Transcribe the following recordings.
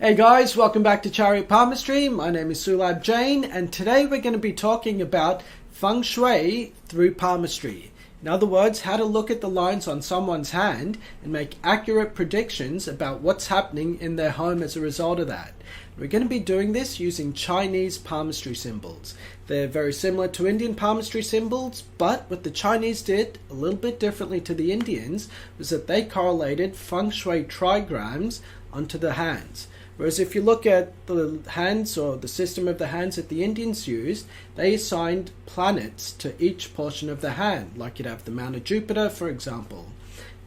Hey guys, welcome back to Chariot Palmistry. My name is Sulabh Jain, and today we're going to be talking about Feng Shui through palmistry. In other words, how to look at the lines on someone's hand and make accurate predictions about what's happening in their home as a result of that. We're going to be doing this using Chinese palmistry symbols. They're very similar to Indian palmistry symbols, but what the Chinese did a little bit differently to the Indians was that they correlated Feng Shui trigrams onto the hands. Whereas if you look at the hands or the system of the hands that the Indians used, they assigned planets to each portion of the hand, like you'd have the Mount of Jupiter, for example.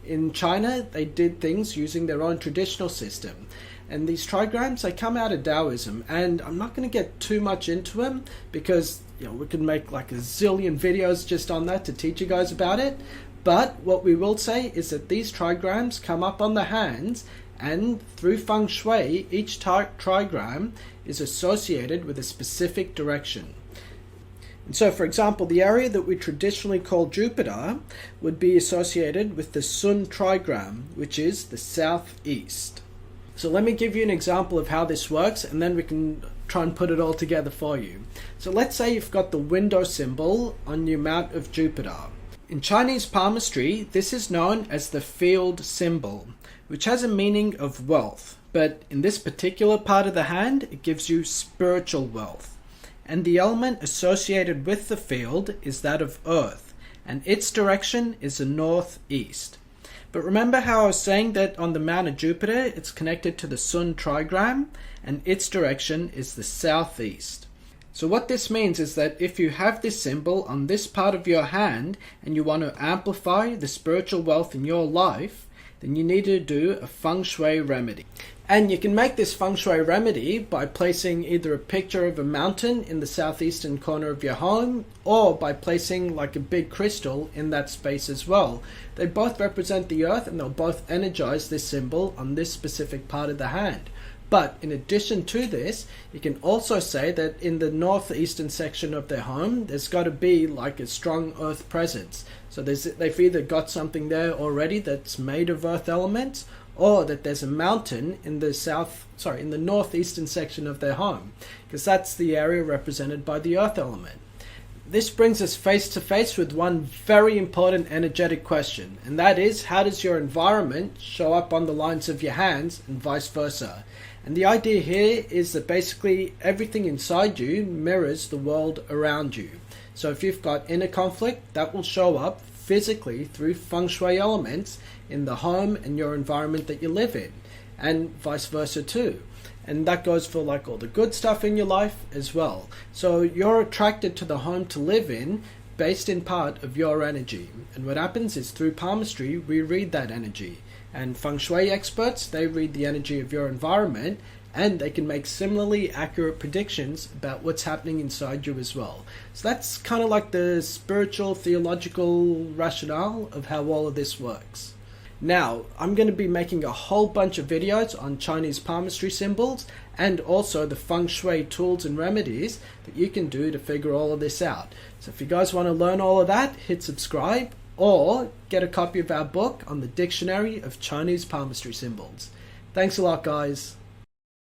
In China, they did things using their own traditional system. And these trigrams, they come out of Taoism, and I'm not going to get too much into them because we could make like a zillion videos just on that to teach you guys about it. But what we will say is that these trigrams come up on the hands, and through Feng Shui, each trigram is associated with a specific direction. And so, for example, the area that we traditionally call Jupiter would be associated with the Sun trigram, which is the southeast. So let me give you an example of how this works, and then we can try and put it all together for you. So let's say you've got the window symbol on your Mount of Jupiter. In Chinese palmistry, this is known as the field symbol, which has a meaning of wealth, but in this particular part of the hand, it gives you spiritual wealth. And the element associated with the field is that of earth, and its direction is the northeast. But remember how I was saying that on the Mount of Jupiter, it's connected to the Sun trigram, and its direction is the southeast. So what this means is that if you have this symbol on this part of your hand, and you want to amplify the spiritual wealth in your life, then you need to do a Feng Shui remedy. And you can make this Feng Shui remedy by placing either a picture of a mountain in the southeastern corner of your home, or by placing like a big crystal in that space as well. They both represent the earth, and they'll both energize this symbol on this specific part of the hand. But in addition to this, you can also say that in the northeastern section of their home, there's got to be like a strong earth presence. So they've either got something there already that's made of earth elements, or that there's a mountain in the northeastern section of their home, because that's the area represented by the earth element. This brings us face to face with one very important energetic question, and that is, how does your environment show up on the lines of your hands and vice versa? And the idea here is that basically everything inside you mirrors the world around you. So if you've got inner conflict, that will show up physically through Feng Shui elements in the home and your environment that you live in, and vice versa too. And that goes for like all the good stuff in your life as well. So you're attracted to the home to live in based in part of your energy. And what happens is through palmistry, we read that energy. And Feng Shui experts, they read the energy of your environment, and they can make similarly accurate predictions about what's happening inside you as well. So that's kind of like the spiritual, theological rationale of how all of this works. Now, I'm going to be making a whole bunch of videos on Chinese palmistry symbols, and also the Feng Shui tools and remedies that you can do to figure all of this out. So if you guys want to learn all of that, hit subscribe, or get a copy of our book on the Dictionary of Chinese Palmistry Symbols. Thanks a lot, guys.